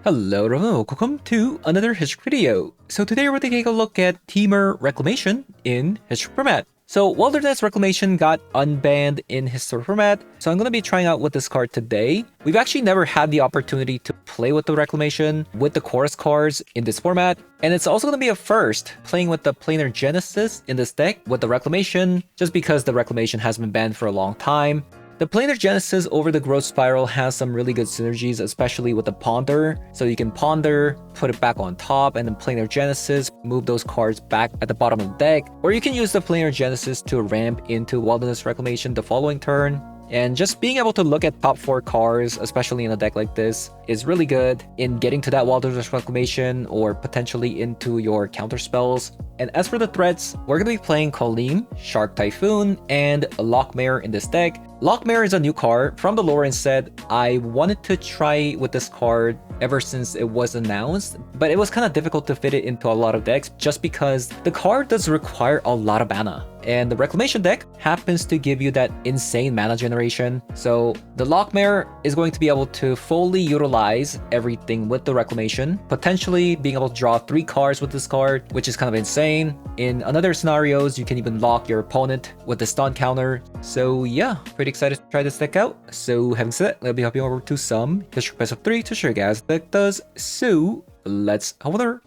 Hello everyone, welcome to another history video. So today we're taking a look at Teamer Reclamation in history format. So Wilderness Reclamation got unbanned in history format, so I'm going to be trying out with this card today. We've actually never had the opportunity to play with the Reclamation with the chorus cards in this format, and it's also going to be a first playing with the Planar Genesis in this deck with the Reclamation, just because the Reclamation has been banned for a long time. The Planar Genesis over the Growth Spiral has some really good synergies, especially with the Ponder. So you can Ponder, put it back on top, and then Planar Genesis, move those cards back at the bottom of the deck. Or you can use the Planar Genesis to ramp into Wilderness Reclamation the following turn. And just being able to look at top 4 cards, especially in a deck like this, is really good in getting to that Wilderness Reclamation or potentially into your counter spells. And as for the threats, we're going to be playing Kaleem, Shark Typhoon, and Loch Mare in this deck. Loch Mare is a new card from the Lorwyn set. I wanted to try with this card ever since it was announced, but it was kind of difficult to fit it into a lot of decks just because the card does require a lot of mana. And the Reclamation deck happens to give you that insane mana generation. So the Loch Mare is going to be able to fully utilize everything with the Reclamation, potentially being able to draw 3 cards with this card, which is kind of insane. In other scenarios, you can even lock your opponent with the stun counter. So yeah, pretty excited to try this deck out. So having said that, let me hop you over to some history best of 3 to show you guys what the deck does. So let's hop over.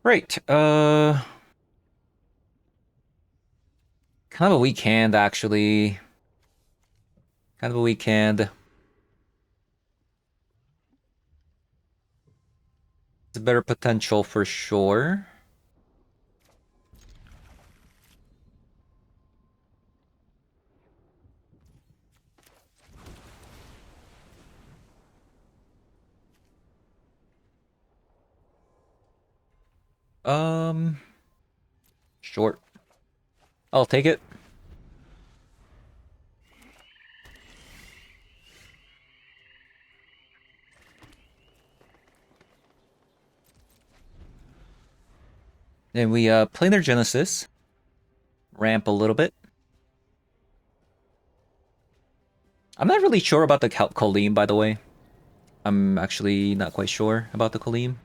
Right, kind of a weak hand, actually. Kind of a weak hand. It's a better potential for sure. Short. I'll take it. Then we play their Genesis. Ramp a little bit. I'm not really sure about the Kaleem, by the way. I'm actually not quite sure about the Kaleem.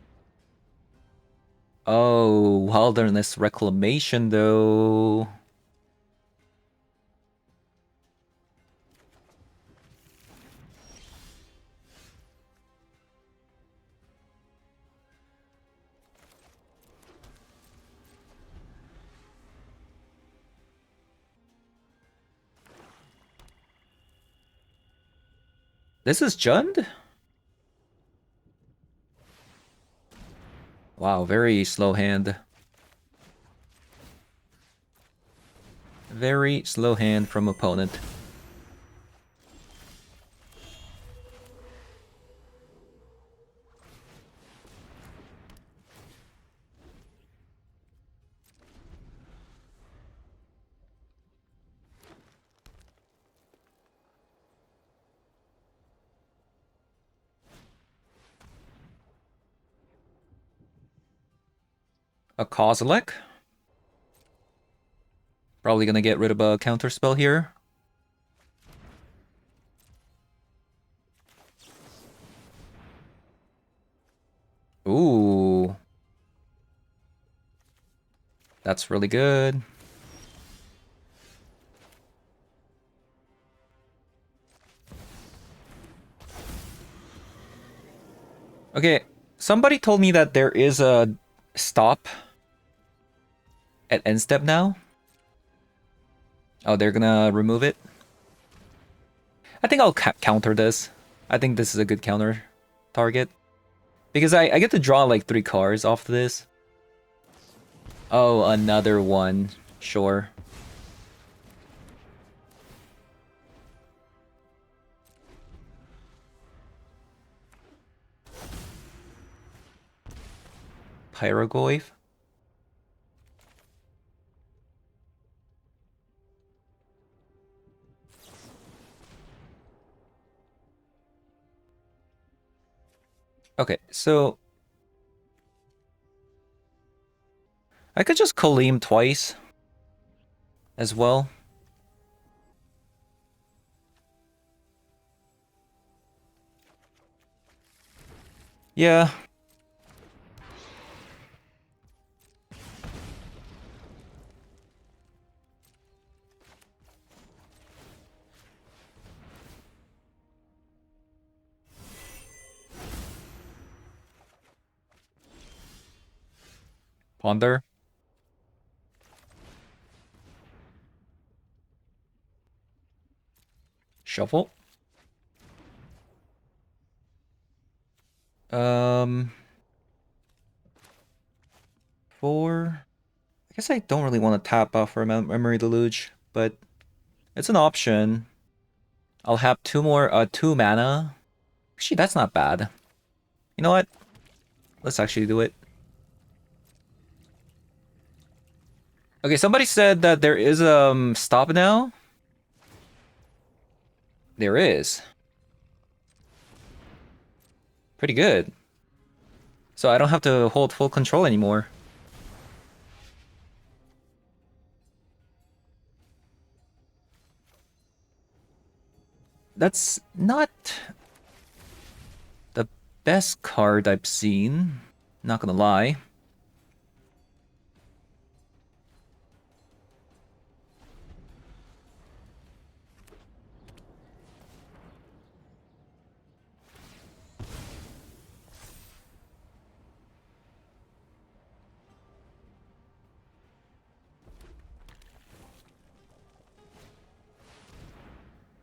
Oh, Wilderness Reclamation, though. This is Jund? Wow, very slow hand. Very slow hand from opponent. A Kozilek. Probably gonna get rid of a counter spell here. Ooh. That's really good. Okay, somebody told me that there is a stop at end step now. Oh, they're gonna remove it? I think I'll counter this. I think this is a good counter target. Because I get to draw like 3 cards off this. Oh, another one. Sure. Pyrogoyf. Okay, so I could just Kaleem twice as well. Yeah. Ponder. Shuffle. Um, 4. I guess I don't really want to tap off for a memory deluge, but it's an option. I'll have 2 mana. Actually, that's not bad. You know what? Let's actually do it. Okay, somebody said that there is stop now. There is. Pretty good. So I don't have to hold full control anymore. That's not the best card I've seen. Not gonna lie.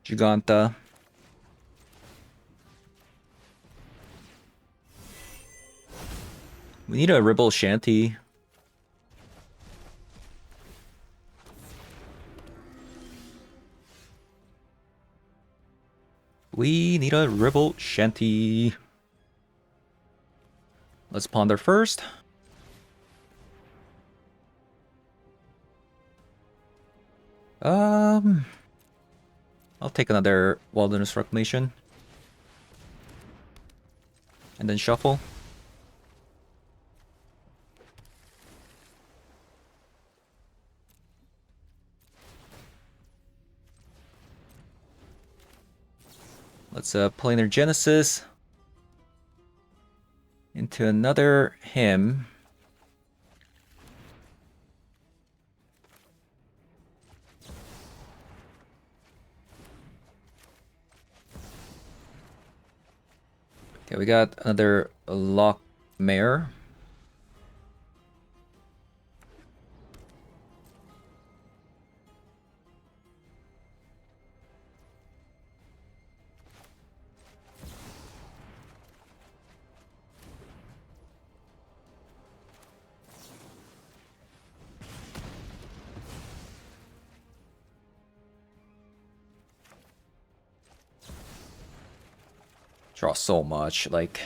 Giganta. We need a Ribble Shanty. We need a Ribble Shanty. Let's ponder first. I'll take another Wilderness Reclamation. And then shuffle. Let's Planar Genesis into another hymn. Okay, we got another Loch Mare. Draw so much, like,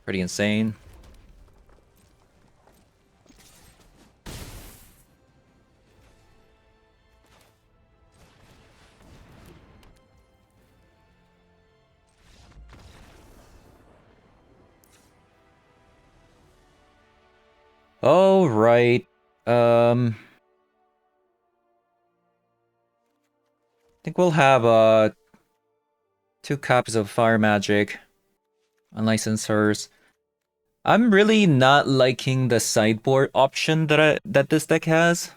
pretty insane. All right. I think we'll have 2 copies of Fire Magic, unlicensed Hearse. I'm really not liking the sideboard option that this deck has.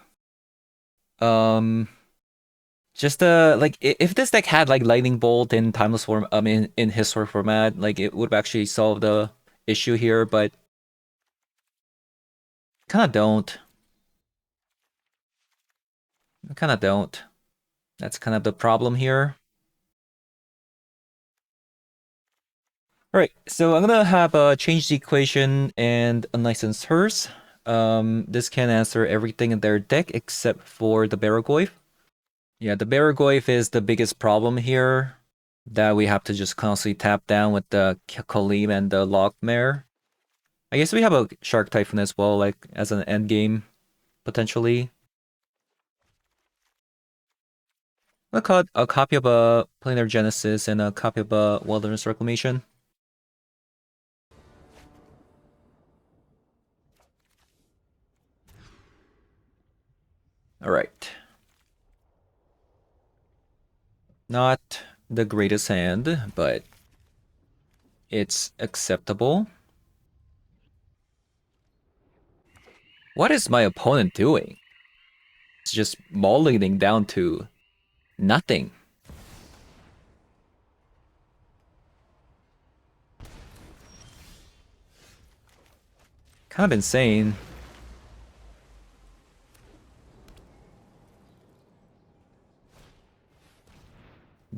Just like if this deck had like Lightning Bolt in Timeless form, I mean in Historic format, like it would actually solve the issue here, but kind of don't. Kind of don't. That's kind of the problem here. Alright, so I'm gonna have change the equation and unlicensed Hearse. This can answer everything in their deck except for the Barragoyf. Yeah, the Barragoyf is the biggest problem here that we have to just constantly tap down with the Khalim and the Loch Mare. I guess we have a Shark Typhoon as well, like as an end game, potentially. A copy of a Planar Genesis and a copy of a Wilderness Reclamation. Alright. Not the greatest hand, but it's acceptable. What is my opponent doing? It's just mulliganing down to nothing. Kind of insane.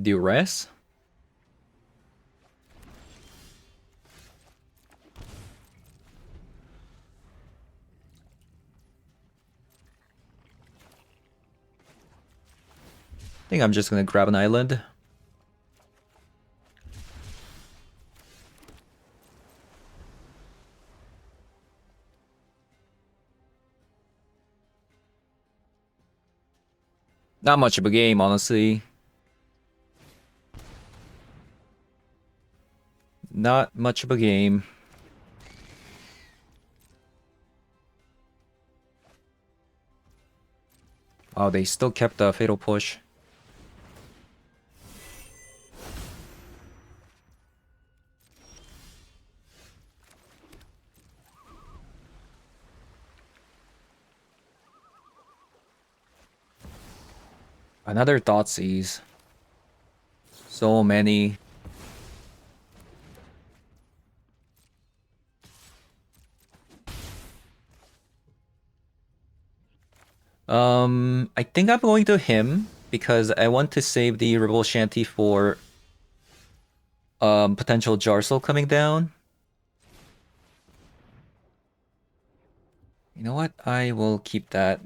Duress? I think I'm just gonna grab an island. Not much of a game, honestly. Not much of a game. Oh, they still kept the fatal push. Another Thoughtseize. So many. I think I'm going to him because I want to save the Rebel Shanty for potential Jarsoul coming down. You know what? I will keep that.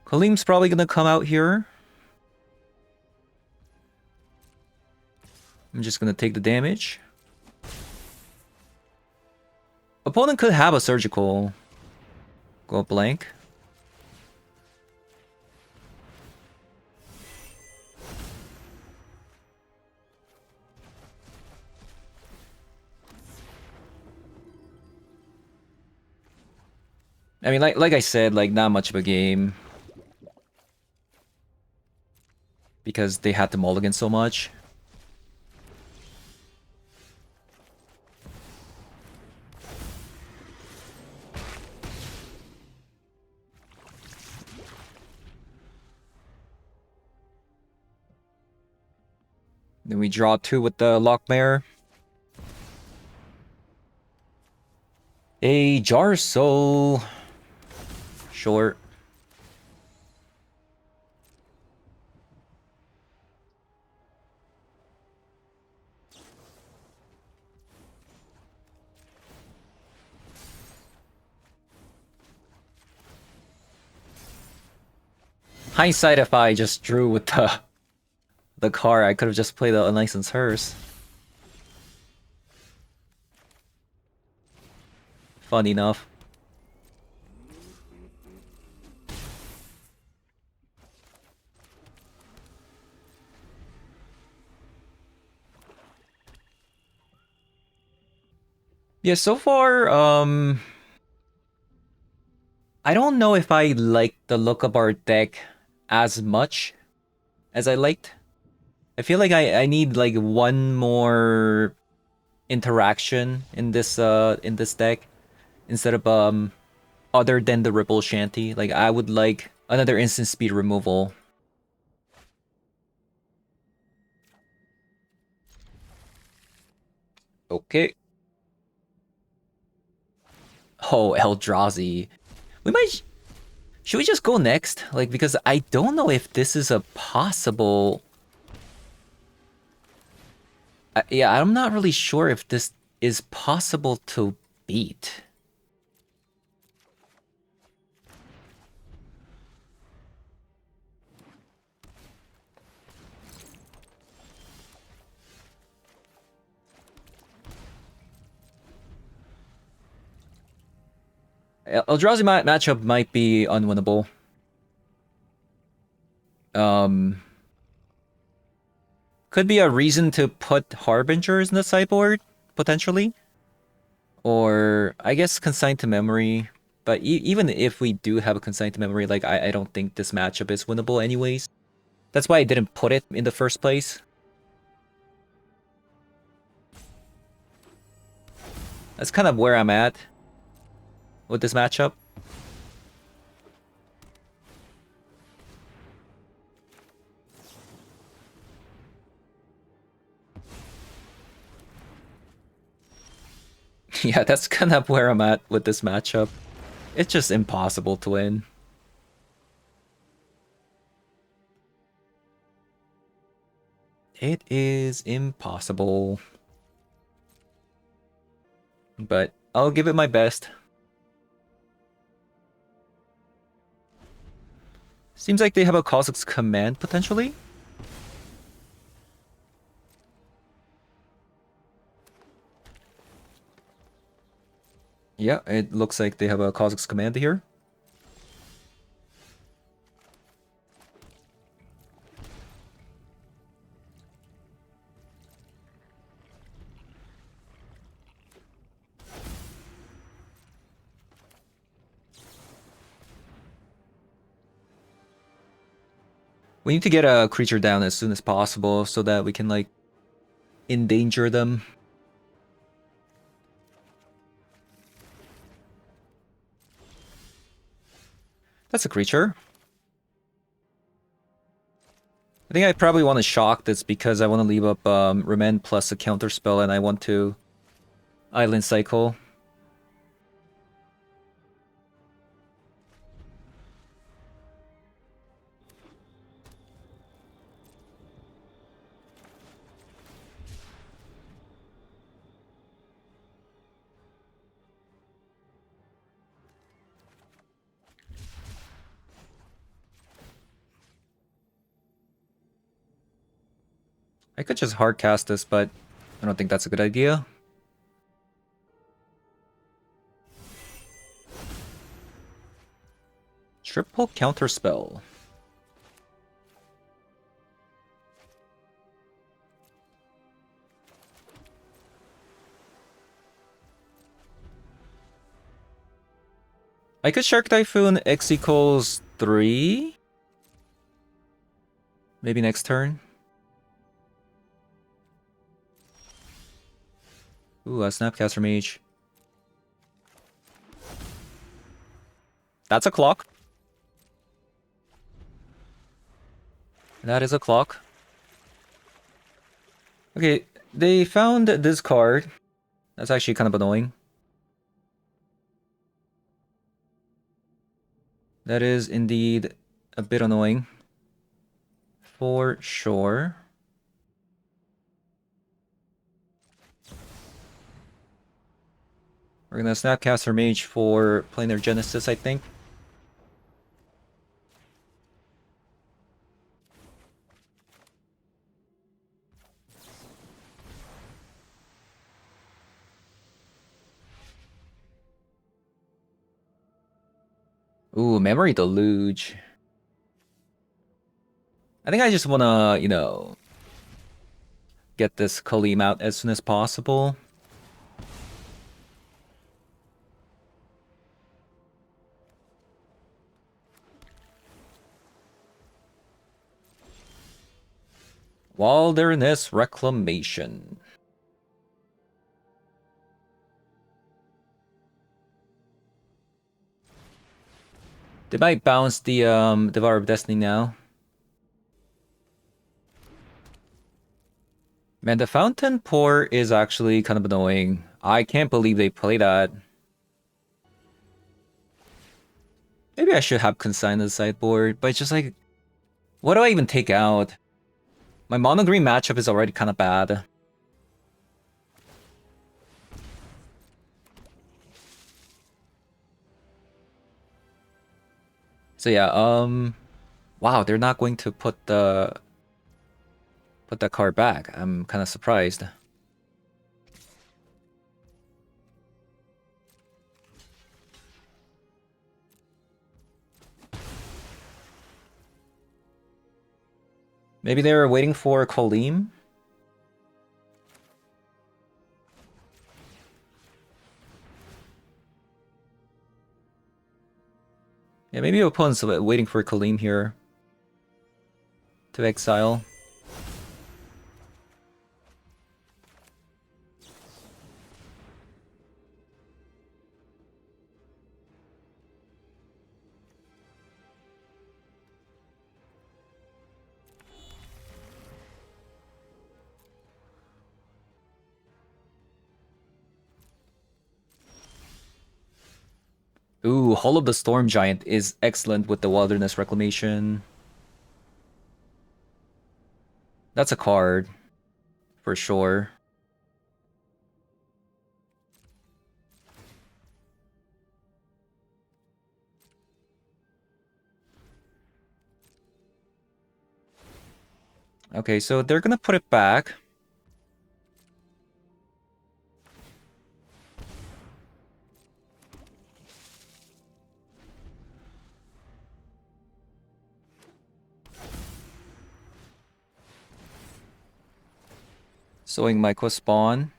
Kaleem's probably gonna come out here. I'm just gonna take the damage. Opponent could have a surgical. Go blank. I mean, like I said, like not much of a game. Because they had to mulligan so much. Then we draw 2 with the Loch Mare. A Jarsoul. Short. Hindsight, if I just drew with the car, I could have just played the Unlicensed Hearse. Fun enough. Yeah, so far, I don't know if I like the look of our deck as much as I liked. I feel like I need like one more interaction in this deck instead of other than the Ripple Shanty. Like I would like another instant speed removal. Okay. Oh, Eldrazi. We might. Should we just go next? Like, because I don't know if this is a possible. Yeah, I'm not really sure if this is possible to beat. Eldrazi matchup might be unwinnable. Could be a reason to put Harbingers in the sideboard, potentially. Or, I guess, Consigned to Memory. But even if we do have a Consigned to Memory, like, I don't think this matchup is winnable anyways. That's why I didn't put it in the first place. That's kind of where I'm at with this matchup. Yeah, that's kind of where I'm at with this matchup. It's just impossible to win. It is impossible. But I'll give it my best. Seems like they have a Kha'Zix command, potentially? Yeah, it looks like they have a Kha'Zix command here. We need to get a creature down as soon as possible so that we can, like, endanger them. That's a creature. I think I probably want to shock this because I want to leave up Remand plus a counter spell and I want to Island Cycle. I could just hard cast this, but I don't think that's a good idea. Triple counter spell. I could Shark Typhoon X equals 3? Maybe next turn. Ooh, a Snapcaster Mage. That's a clock. That is a clock. Okay, they found this card. That's actually kind of annoying. That is indeed a bit annoying. For sure. We're gonna Snapcaster Mage for Planar Genesis, I think. Ooh, Memory Deluge. I think I just wanna, you know, get this Kaleem out as soon as possible. Wilderness Reclamation. They might bounce the Devourer of Destiny now. Man, the Fountain Pour is actually kind of annoying. I can't believe they play that. Maybe I should have Consign the sideboard, but it's just like, what do I even take out? My mono green matchup is already kind of bad. So yeah, wow, they're not going to put the card back. I'm kind of surprised. Maybe they were waiting for Kolim? Yeah, maybe opponent's waiting for Kolim here to exile. Ooh, Hall of the Storm Giant is excellent with the Wilderness Reclamation. That's a card, for sure. Okay, so they're gonna put it back. Sowing Myco spawn.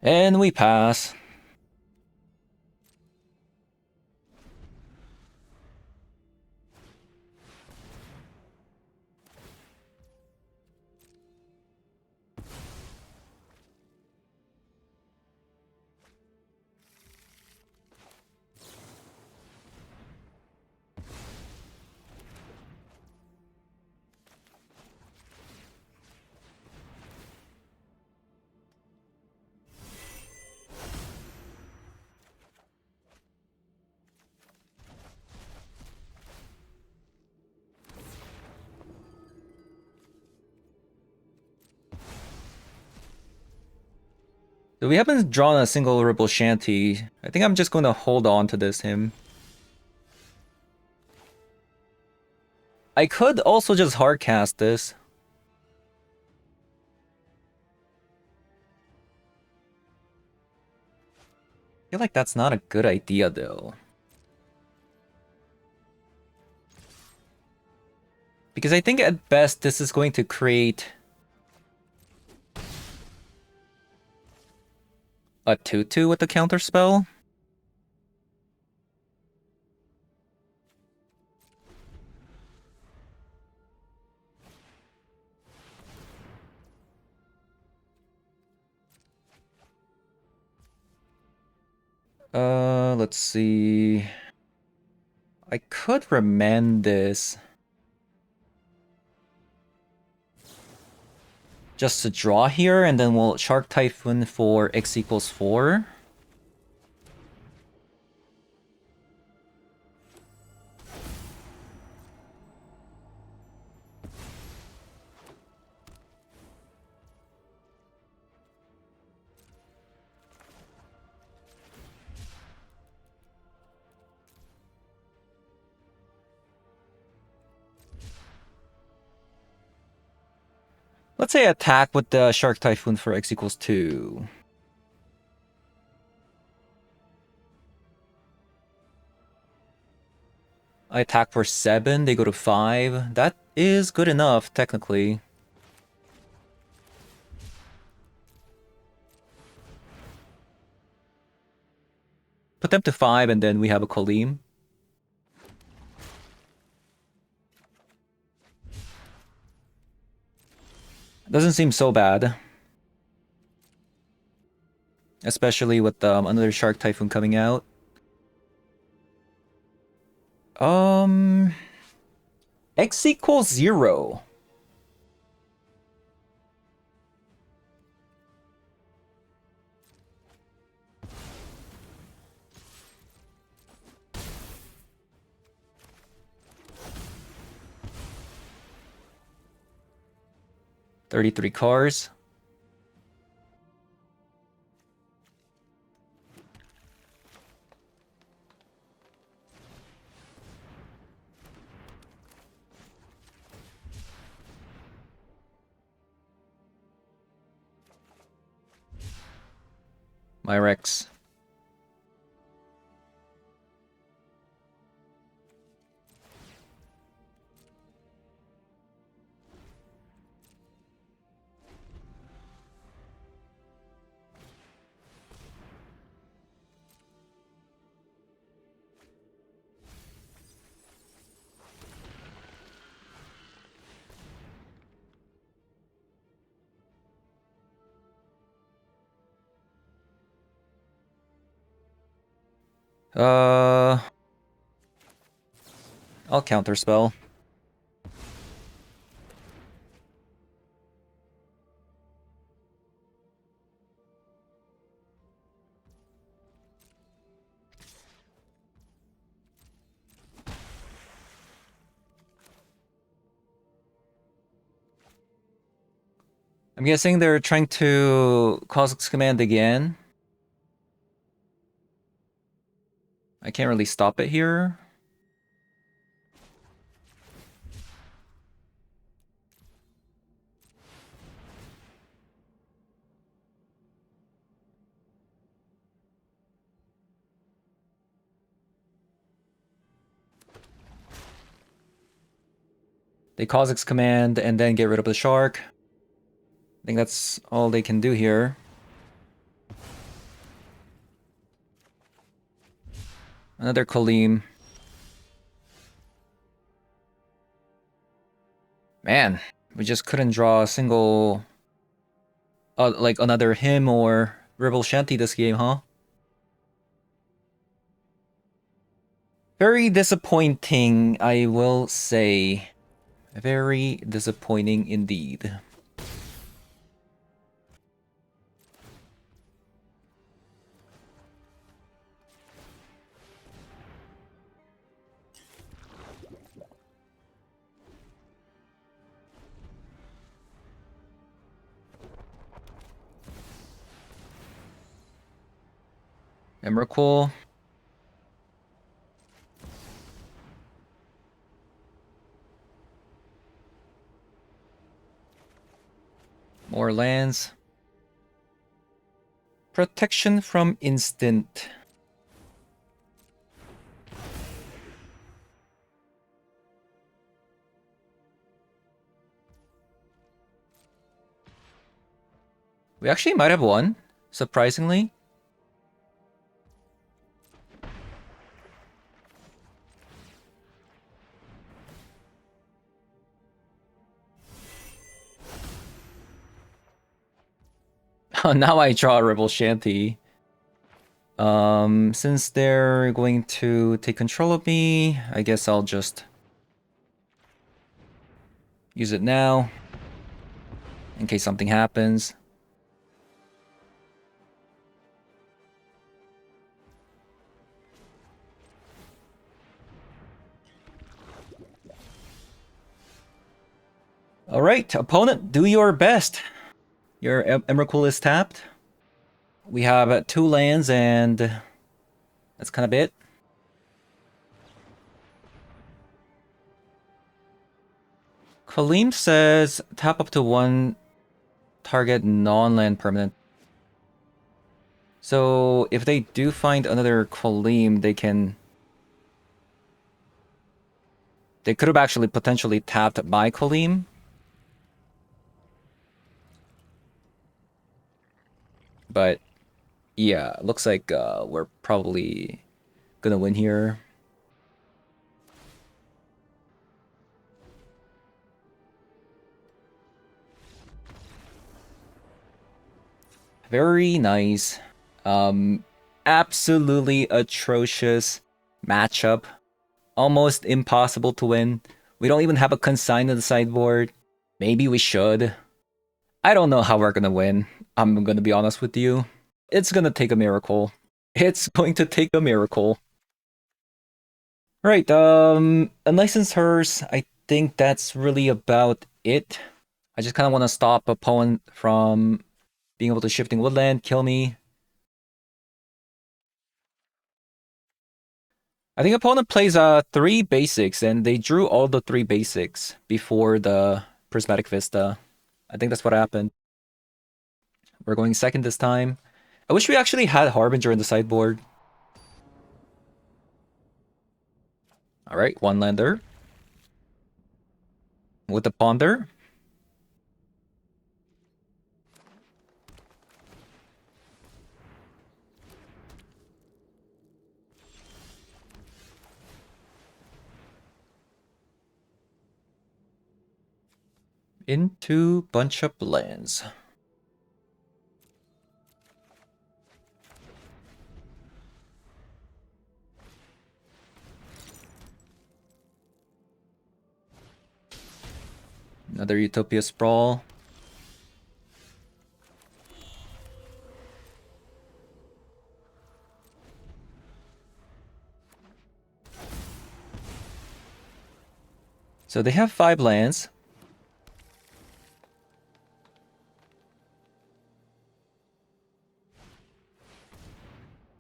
And we pass. So we haven't drawn a single Ripple Shanty. I think I'm just going to hold on to this him. I could also just hardcast this. I feel like that's not a good idea though. Because I think at best this is going to create a 2/2 with the counter spell. Let's see. I could remand this. Just to draw here, and then we'll Shark Typhoon for X equals 4. Let's say attack with the Shark Typhoon for X equals 2. I attack for 7, they go to 5. That is good enough, technically. Put them to 5 and then we have a Kolim. Doesn't seem so bad. Especially with another Shark Typhoon coming out. X equals 0. $33 cars. My Rex. I'll counterspell. I'm guessing they're trying to Cosmic's Command again. I can't really stop it here. They Cosmic's Command and then get rid of the shark. I think that's all they can do here. Another Kaleem. Man, we just couldn't draw a single... like another him or Rebel Shanty this game, huh? Very disappointing, I will say. Very disappointing indeed. Emrakul. More lands. Protection from instant. We actually might have won, surprisingly. Now I draw a Rebel Shanty. Since they're going to take control of me, I guess I'll just use it now in case something happens. Alright, opponent, do your best. Your Emrakul is tapped. We have 2 lands and that's kind of it. Kaleem says tap up to 1 target non-land permanent. So if they do find another Kaleem, they could have actually potentially tapped my Kaleem. But yeah, looks like we're probably gonna win here. Very nice. Absolutely atrocious matchup. Almost impossible to win. We don't even have a consign on the sideboard. Maybe we should. I don't know how we're gonna win. I'm gonna be honest with you. It's gonna take a miracle. It's going to take a miracle. Right, Unlicensed Hers, I think that's really about it. I just kind of want to stop opponent from being able to shifting woodland, kill me. I think opponent plays 3 basics, and they drew all the 3 basics before the Prismatic Vista. I think that's what happened. We're going second this time. I wish we actually had Harbinger in the sideboard. Alright, one lander. With the Ponder. Into bunch of lands. Another Utopia Sprawl. So they have 5 lands.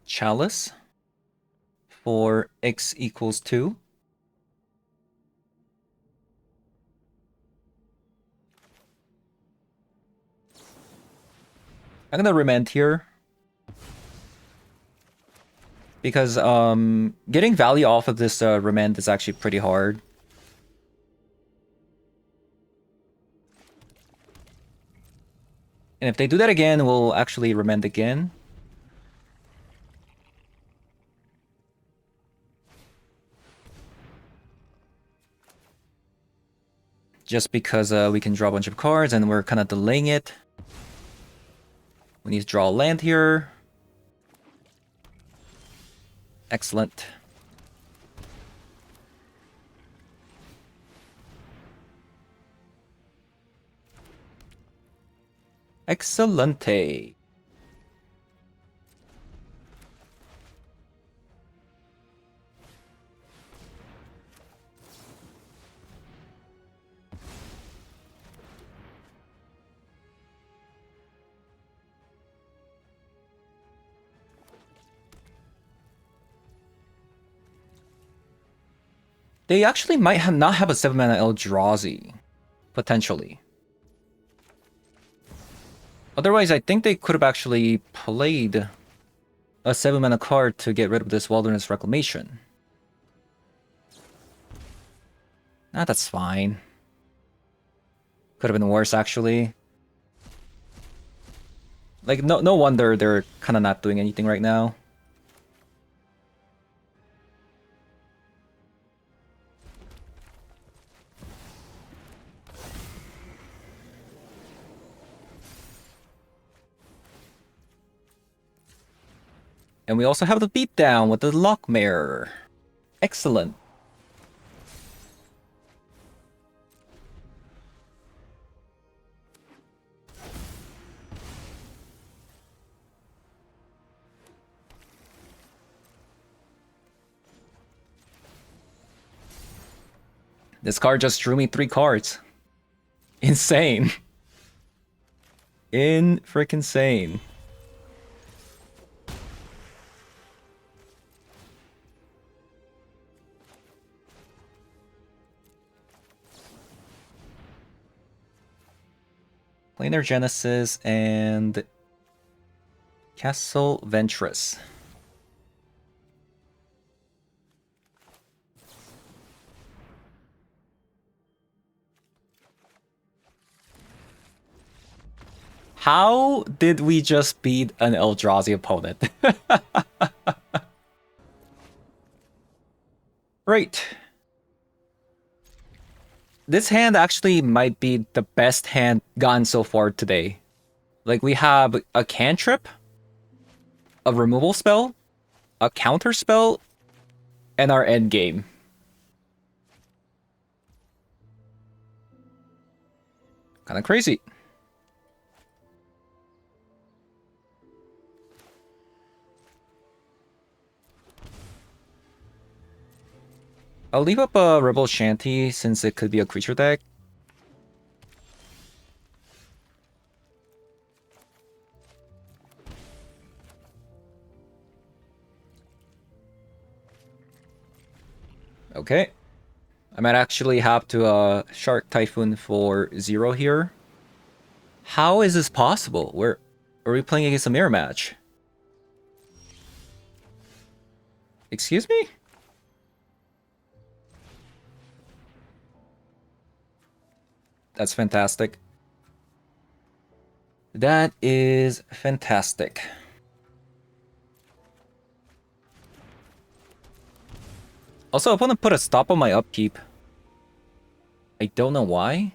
Chalice for X equals 2. I'm gonna remand here. Because getting value off of this remand is actually pretty hard. And if they do that again, we'll actually remand again. Just because we can draw a bunch of cards and we're kind of delaying it. We need to draw a land here. Excellent. Excelente. They actually might not have a 7-mana Eldrazi. Potentially. Otherwise, I think they could have actually played a 7-mana card to get rid of this Wilderness Reclamation. Ah, that's fine. Could have been worse, actually. Like, no wonder they're kind of not doing anything right now. And we also have the beatdown with the Loch Mare. Excellent. This card just drew me 3 cards. Insane. In-freaking-sane. Planar Genesis and Castle Ventress. How did we just beat an Eldrazi opponent? Right. This hand actually might be the best hand gotten so far today. Like, we have a cantrip, a removal spell, a counter spell, and our end game. Kind of crazy. I'll leave up a Rebel Shanty since it could be a creature deck. Okay. I might actually have to Shark Typhoon for 0 here. How is this possible? Are we playing against a mirror match? Excuse me? That's fantastic. That is fantastic. Also, I want to put a stop on my upkeep. I don't know why.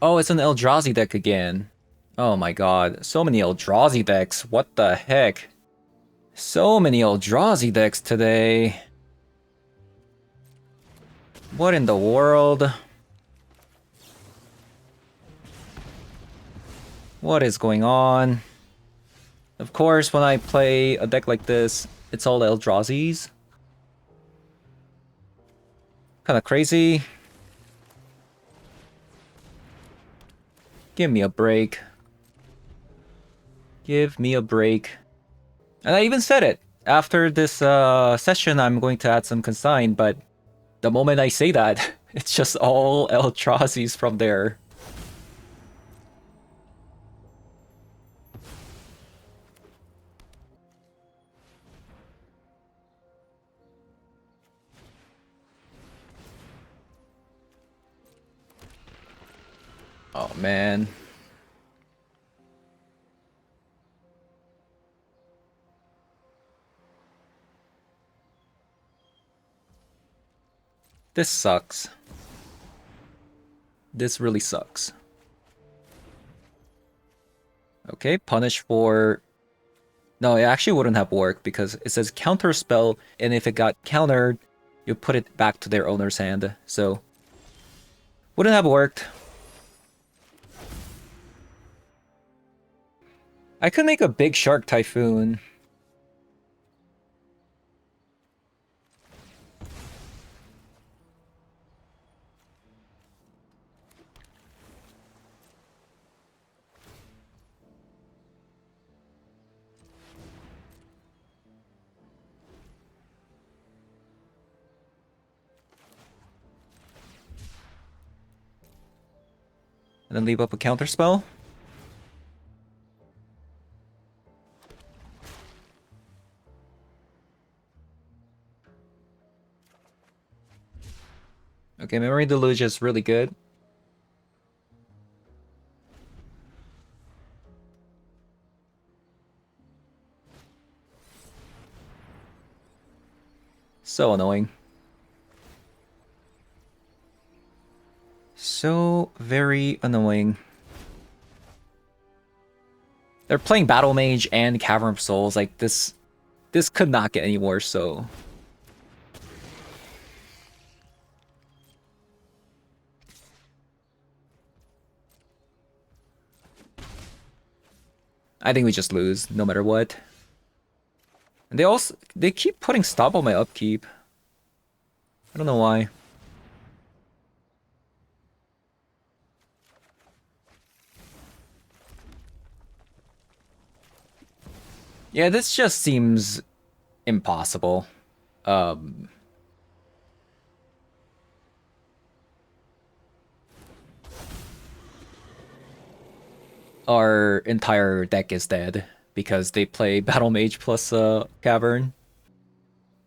Oh, it's an Eldrazi deck again. Oh my god, so many Eldrazi decks. What the heck? So many Eldrazi decks today. What in the world? What is going on? Of course, when I play a deck like this, it's all Eldrazi's. Kinda crazy. Give me a break. Give me a break. And I even said it. After this session, I'm going to add some consign, but the moment I say that, it's just all Eldrazi's from there. Oh man. This sucks. This really sucks. Okay, punish for... No, it actually wouldn't have worked because it says counter spell, and if it got countered, you put it back to their owner's hand. So, wouldn't have worked. I could make a big shark typhoon. And then leave up a counter spell. Okay, Memory Deluge is really good. So annoying. So very annoying. They're playing Battle Mage and Cavern of Souls. Like, this could not get any worse, so... I think we just lose, no matter what. And they keep putting stop on my upkeep. I don't know why. Yeah, this just seems impossible. Our entire deck is dead because they play Battle Mage plus Cavern.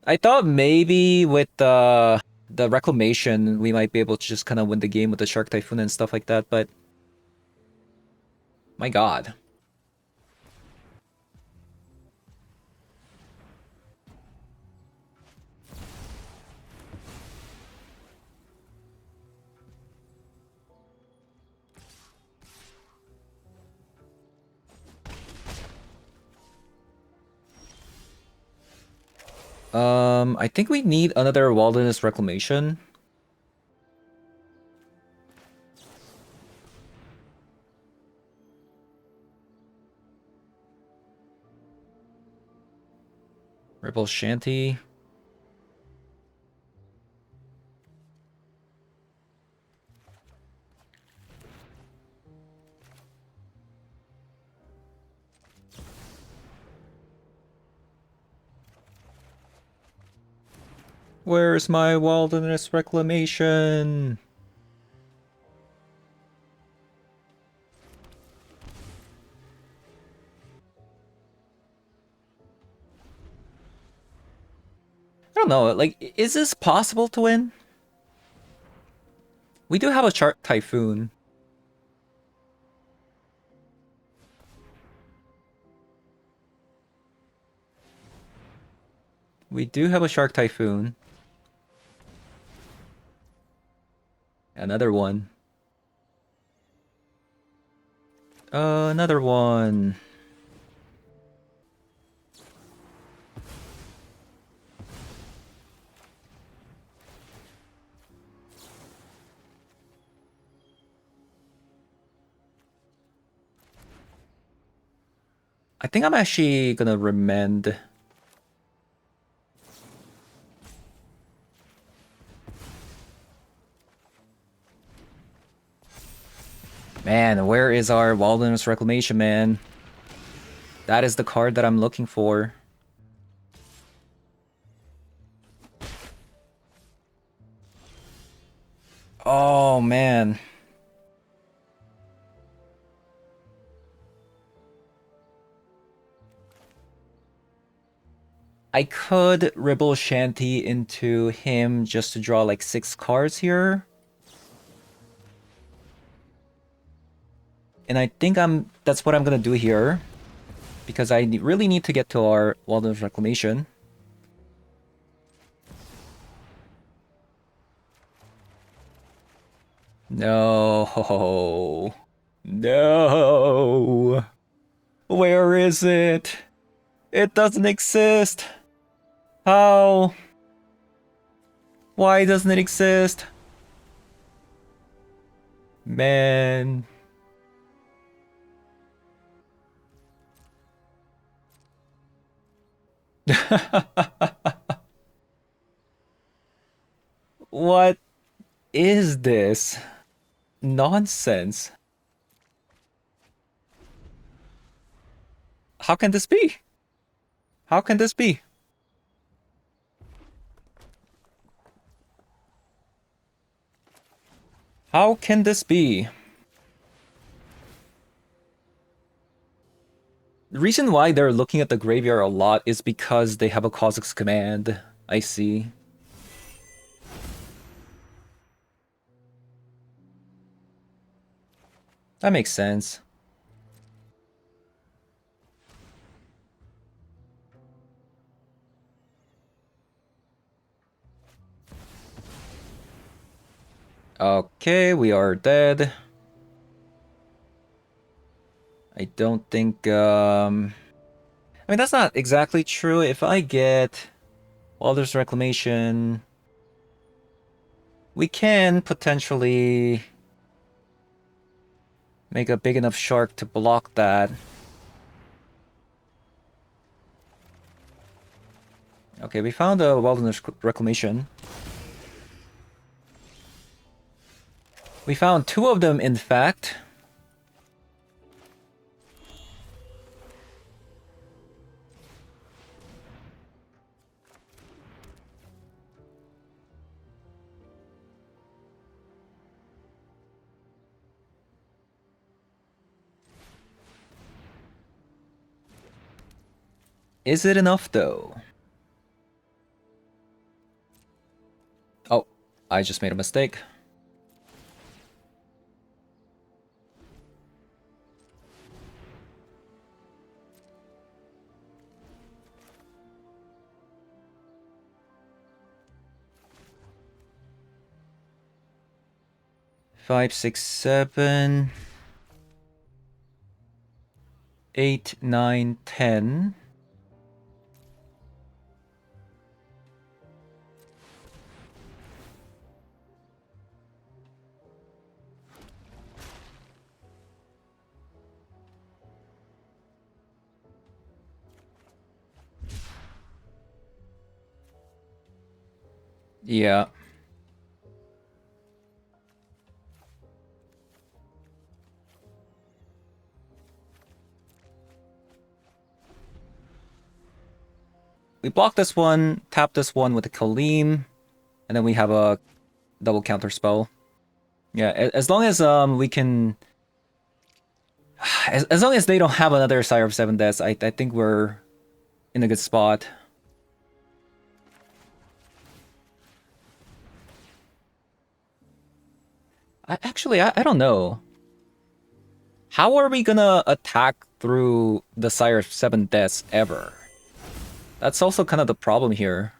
I thought maybe with the Reclamation we might be able to just kind of win the game with the Shark Typhoon and stuff like that, but my god. I think we need another Wilderness Reclamation. Rebel Shanty. Where's my Wilderness Reclamation? don't know, like, is this possible to win? We do have a Shark Typhoon. We do have a Shark Typhoon. Another one. Another one. I think I'm actually gonna remend. Man, where is our Wilderness Reclamation, man? That is the card that I'm looking for. Oh, man. I could Ribble Shanty into him just to draw like 6 cards here. And I think that's what I'm gonna do here. Because I really need to get to our Wilderness Reclamation. No. No. Where is it? It doesn't exist. How? Why doesn't it exist? Man. What is this? Nonsense. How can this be? How can this be? How can this be? The reason why they're looking at the graveyard a lot is because they have a Kha'Zix command. I see. That makes sense. Okay, we are dead. I don't think, I mean, that's not exactly true. If I get Wilderness Reclamation, we can potentially make a big enough shark to block that. Okay, we found a Wilderness Reclamation. We found 2 of them, in fact. Is it enough, though? Oh, I just made a mistake. Five, 6, 7, 8, 9, 10. Yeah. We block this one, tap this one with a Kaleem, and then we have a double counter spell. Yeah, as long as we can, as long as they don't have another Sire of 7 Deaths, I think we're in a good spot. I don't know. How are we gonna attack through the Sire of Seven Deaths ever? That's also kind of the problem here.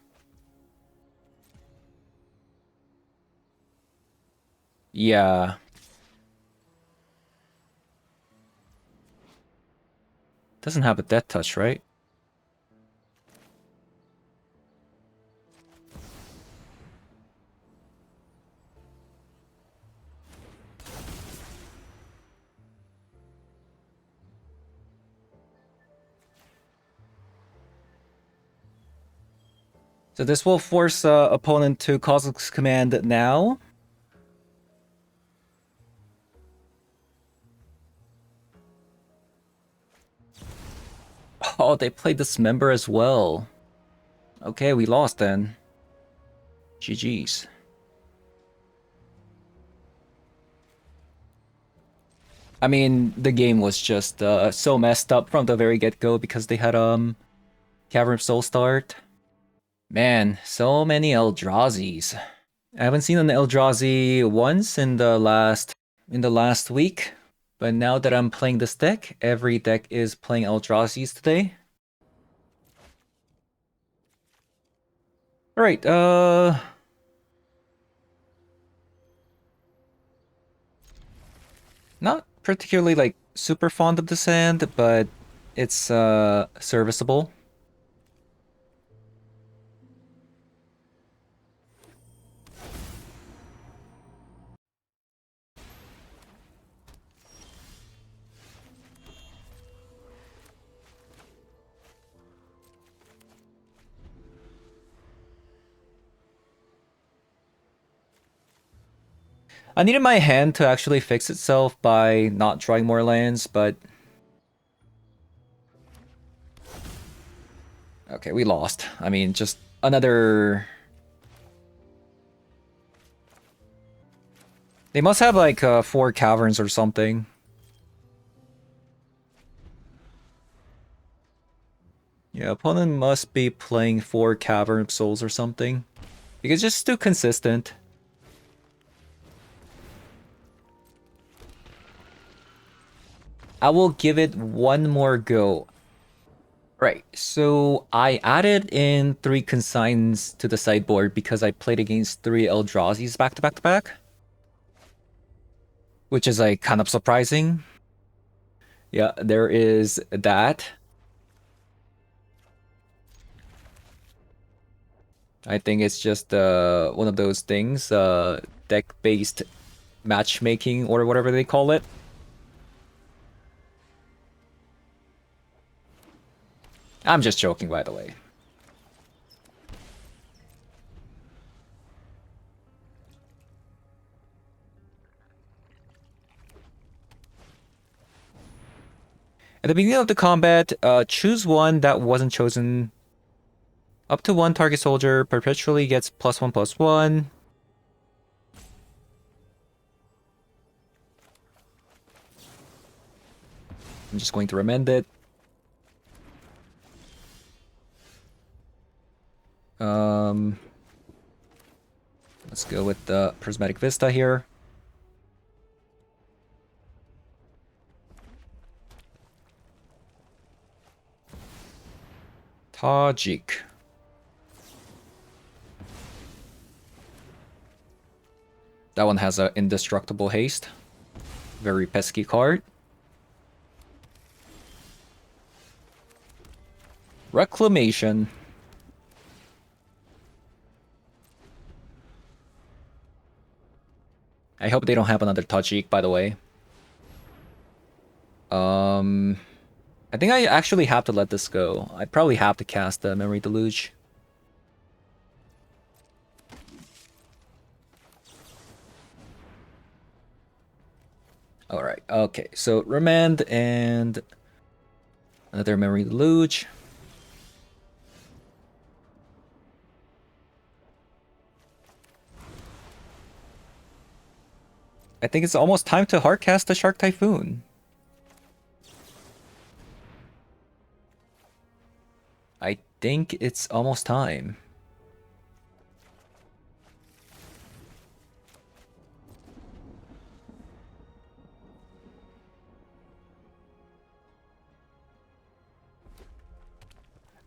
Yeah. Doesn't have a death touch, right? So this will force opponent to Cosmic's Command now. Oh, they played Dismember as well. Okay, we lost then. GG's. I mean, the game was just so messed up from the very get-go because they had Cavern of Soul start. Man, so many Eldrazzis. I haven't seen an Eldrazi once in the last week, but now that I'm playing this deck, every deck is playing Eldrazzis today. All right, not particularly like super fond of the sand, but it's serviceable. I needed my hand to actually fix itself by not drawing more lands, but... Okay, we lost. I mean, just another... They must have like 4 caverns or something. Yeah, opponent must be playing 4 Cavern of Souls or something. Because it's just too consistent. I will give it one more go. Right, so I added in 3 consigns to the sideboard because I played against 3 Eldrazzis back to back to back. Which is like kind of surprising. Yeah, there is that. I think it's just one of those things, deck-based matchmaking or whatever they call it. I'm just joking, by the way. At the beginning of the combat, choose one that wasn't chosen. Up to 1 target soldier perpetually gets +1/+1. I'm just going to amend it. Let's go with the Prismatic Vista here. Tajik. That one has an indestructible haste. Very pesky card. Reclamation. I hope they don't have another Tajik, by the way. I think I actually have to let this go. I probably have to cast the Memory Deluge. Alright, okay. So Remand and another Memory Deluge. I think it's almost time to hardcast the Shark Typhoon. I think it's almost time.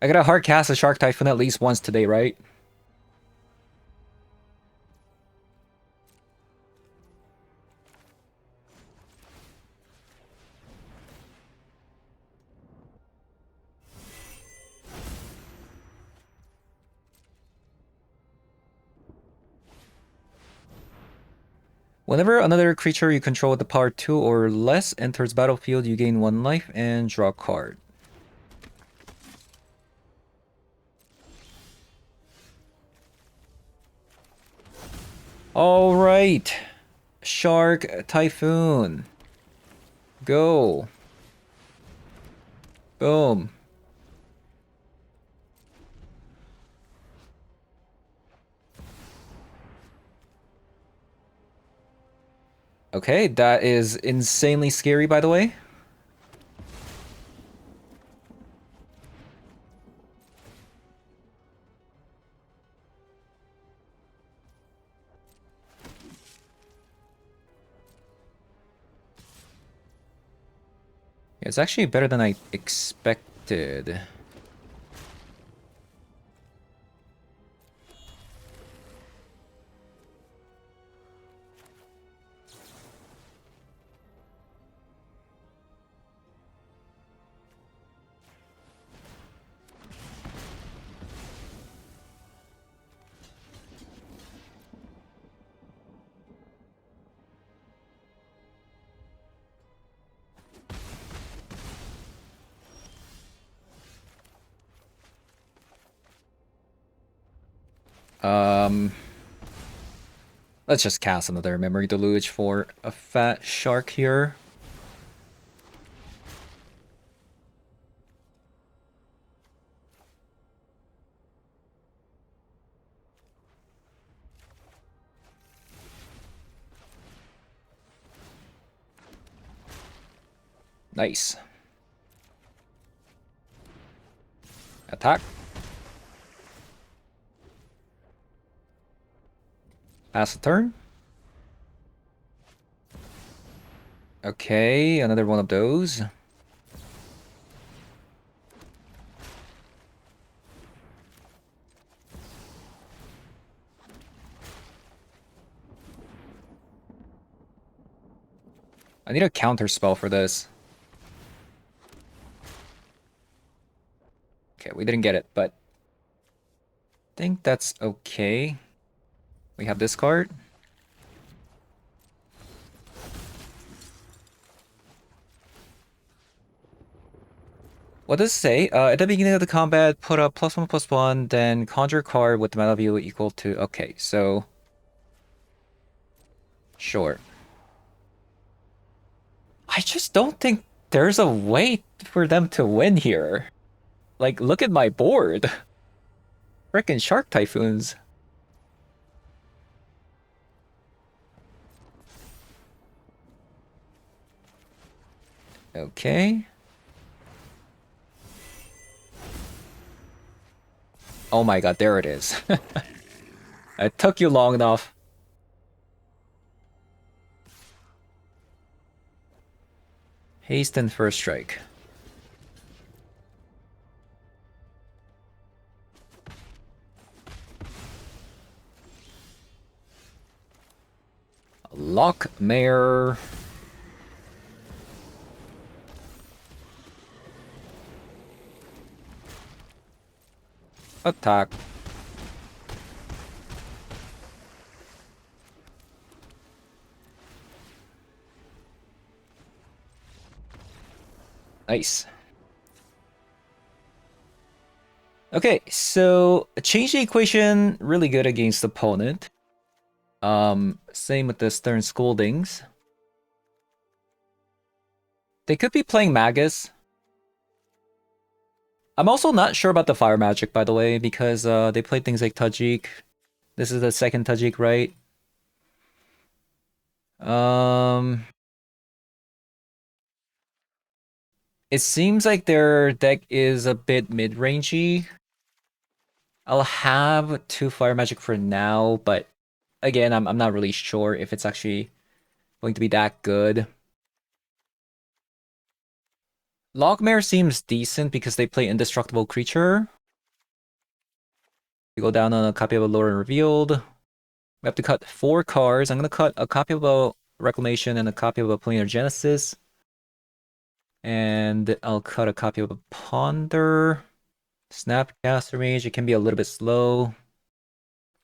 I gotta hard cast a Shark Typhoon at least once today, right? Whenever another creature you control with the power 2 or less enters battlefield, you gain 1 life and draw a card. Alright. Shark Typhoon. Go. Boom. Okay, that is insanely scary, by the way. Yeah, it's actually better than I expected. Let's just cast another Memory Deluge for a fat shark here. Nice. Attack. Pass the turn. Okay, another one of those. I need a counter spell for this. Okay, we didn't get it, but I think that's okay. We have this card. What does it say? At the beginning of the combat, put a +1/+1, then conjure a card with the mana value equal to... Okay, so... Sure. I just don't think there's a way for them to win here. Like, look at my board. Frickin' Shark Typhoons. Okay. Oh my god, there it is. It took you long enough. Haste and first strike. Loch Mare. Attack. Nice. Okay, so change the equation really good against opponent. Same with the Stern Scoldings. They could be playing Magus. I'm also not sure about the Fire Magic, by the way, because they played things like Tajik. This is the second Tajik, right? It seems like their deck is a bit mid-rangey. I'll have 2 Fire Magic for now, but again, I'm not really sure if it's actually going to be that good. Loch Mare seems decent because they play Indestructible Creature. We go down on a copy of a Lorwyn Revealed. We have to cut 4 cards. I'm going to cut a copy of a Reclamation and a copy of a Planar Genesis. And I'll cut a copy of a Ponder. Snapcaster Mage, it can be a little bit slow.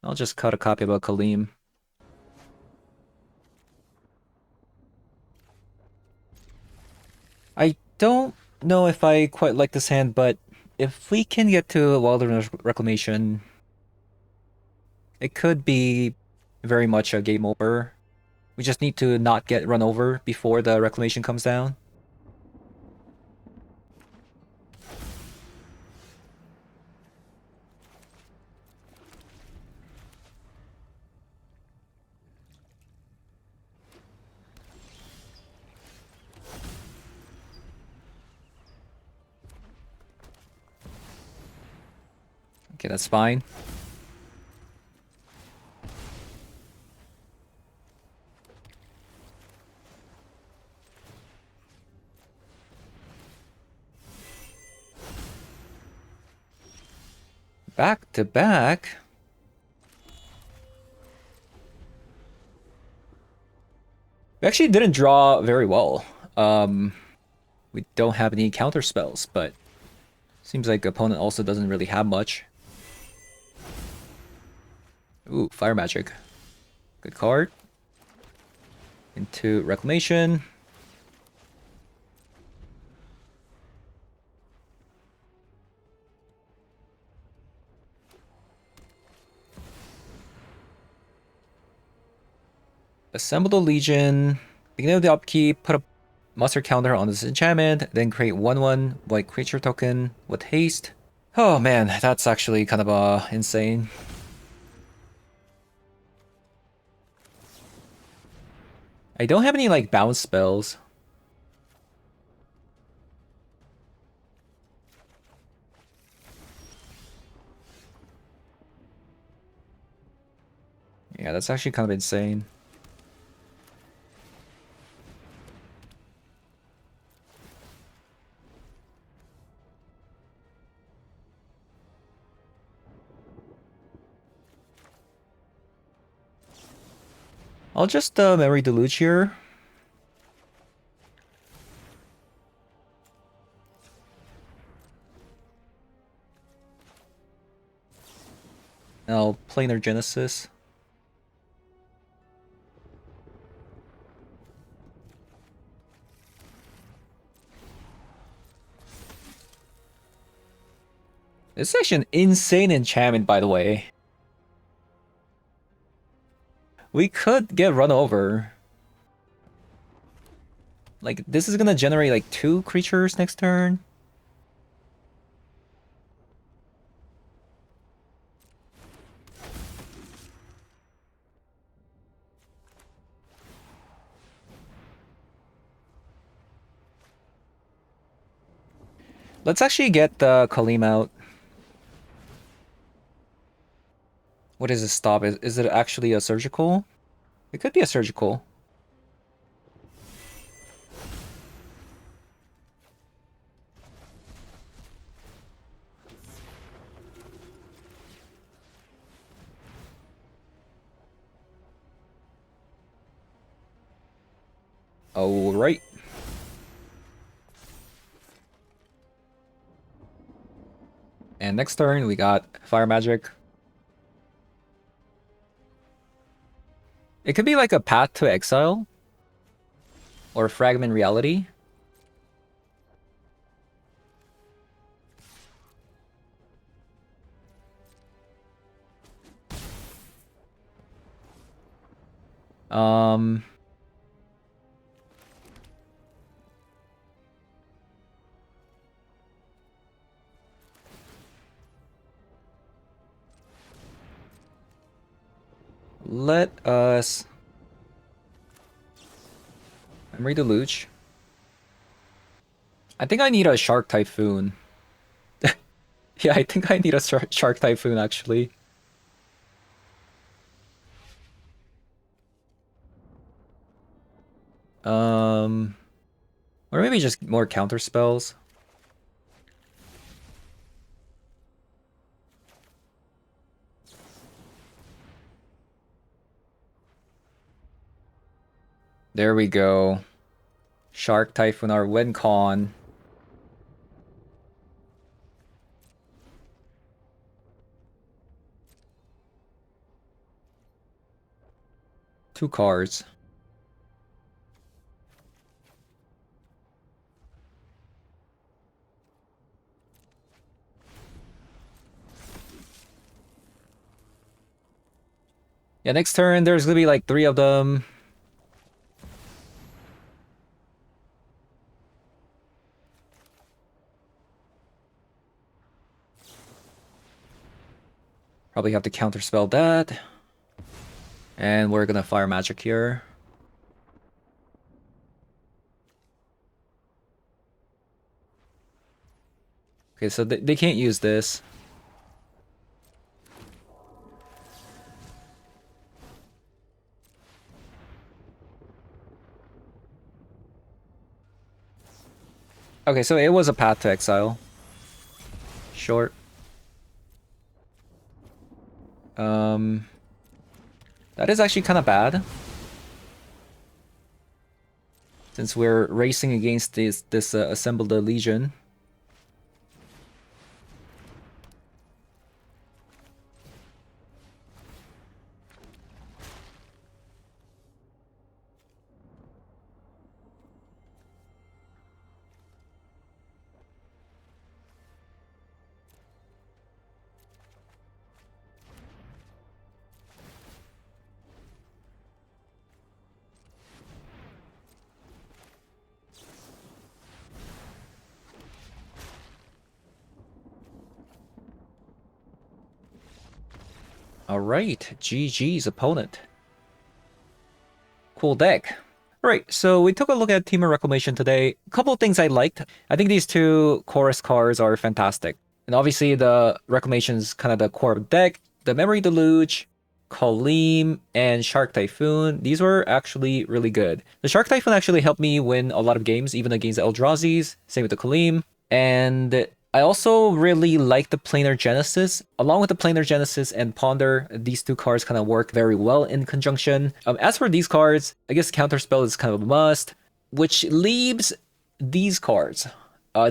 I'll just cut a copy of a Kaleem. I don't know if I quite like this hand, but if we can get to Wilderness Reclamation, it could be very much a game over. We just need to not get run over before the Reclamation comes down. Okay, that's fine. Back to back. We actually didn't draw very well. We don't have any counter spells, but seems like opponent also doesn't really have much. Ooh, Fire Magic. Good card. Into Reclamation. Assemble the Legion. Beginning of the upkeep, put a monster counter on this enchantment, then create 1/1 white creature token with haste. Oh man, that's actually kind of insane. I don't have any like bounce spells. Yeah, that's actually kind of insane. I'll just Memory Deluge here. I'll Planar Genesis. This is actually an insane enchantment, by the way. We could get run over. Like, this is gonna generate like 2 creatures next turn. Let's actually get the Kaleem out. What is this stop? Is it actually a surgical? It could be a surgical. Alright. And next turn, we got Fire Magic. It could be like a Path to Exile. Or Fragment Reality. Um... Let us... Memory Deluge. I think I need a Shark Typhoon. Yeah, I think I need a Shark Typhoon, actually. What Or maybe just more counter spells. There we go. Shark Typhoon or Wincon. Two cards. Yeah, next turn there's gonna be like 3 of them. Probably have to counterspell that. And we're gonna fire magic here. Okay, so they can't use this. Okay, so it was a path to exile. Short. That is actually kind of bad. Since we're racing against this assembled legion. Alright, GG's opponent. Cool deck. Alright, so we took a look at Teamer Reclamation today. A couple of things I liked. I think these 2 chorus cards are fantastic. And obviously the Reclamation's kind of the core of the deck. The Memory Deluge, Kaleem, and Shark Typhoon. These were actually really good. The Shark Typhoon actually helped me win a lot of games, even against the Eldrazi's. Same with the Kaleem. And I also really like the Planar Genesis. Along with the Planar Genesis and Ponder, these 2 cards kind of work very well in conjunction. As for these cards, I guess Counterspell is kind of a must, which leaves these cards.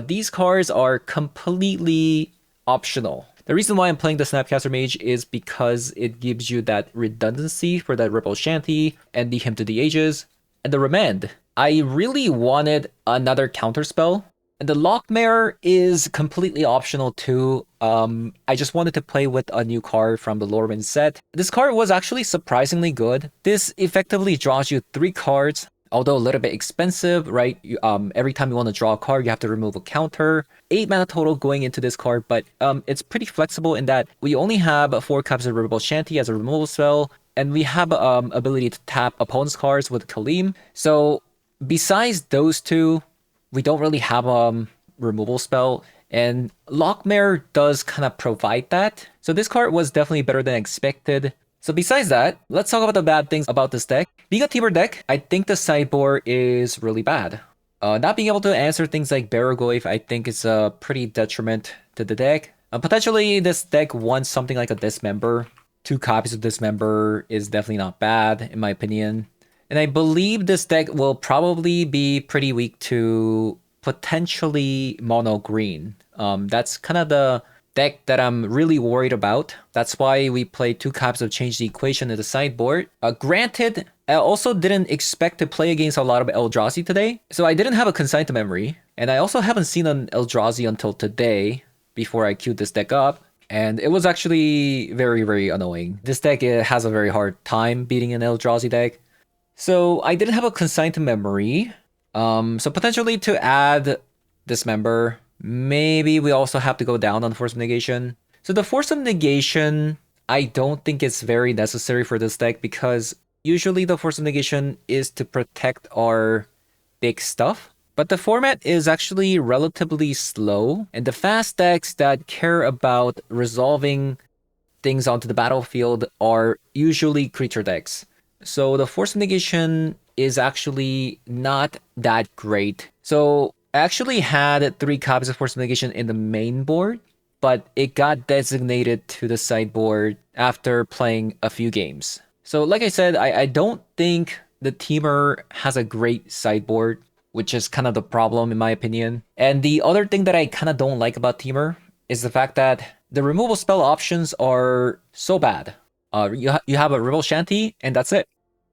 These cards are completely optional. The reason why I'm playing the Snapcaster Mage is because it gives you that redundancy for that Ripple Shanty and the Hymn to the Ages. And the Remand. I really wanted another counterspell. And the Loch Mare is completely optional too. I just wanted to play with a new card from the Lorwyn set. This card was actually surprisingly good. This effectively draws you 3 cards, although a little bit expensive, right? Every time you want to draw a card, you have to remove a counter. 8 mana total going into this card, but it's pretty flexible in that we only have 4 copies of Ripple Shanty as a removal spell, and we have ability to tap opponent's cards with Kaleem. So besides those 2, we don't really have a removal spell, and Loch Mare does kind of provide that. So this card was definitely better than expected. So besides that, let's talk about the bad things about this deck. Being a Teamer deck, I think the sideboard is really bad. Not being able to answer things like Barrogoyf, I think is a pretty detriment to the deck. Potentially, this deck wants something like a Dismember. 2 copies of Dismember is definitely not bad, in my opinion. And I believe this deck will probably be pretty weak to potentially mono green. That's kind of the deck that I'm really worried about. That's why we played 2 copies of Change the Equation in the sideboard. Granted, I also didn't expect to play against a lot of Eldrazi today, so I didn't have a Consign to Memory. And I also haven't seen an Eldrazi until today, before I queued this deck up. And it was actually very, very annoying. This deck has a very hard time beating an Eldrazi deck. So I didn't have a Consign to Memory. So potentially to add Dismember, maybe we also have to go down on Force of Negation. So the Force of Negation, I don't think it's very necessary for this deck because usually the Force of Negation is to protect our big stuff. But the format is actually relatively slow, and the fast decks that care about resolving things onto the battlefield are usually creature decks. So the Force of Negation is actually not that great. So I actually had 3 copies of Force Negation in the main board, but it got designated to the sideboard after playing a few games. So like I said, I don't think the Teamer has a great sideboard, which is kind of the problem in my opinion. And the other thing that I kind of don't like about Teamer is the fact that the removal spell options are so bad. You have a Rebel Shanty, and that's it.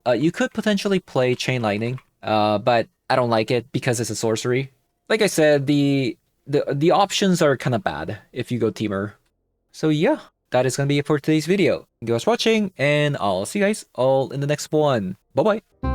You could potentially play Chain Lightning, but I don't like it because it's a sorcery. Like I said, the options are kind of bad if you go Teamer. So yeah, that is gonna be it for today's video. Thank you guys for watching, and I'll see you guys all in the next one. Bye bye.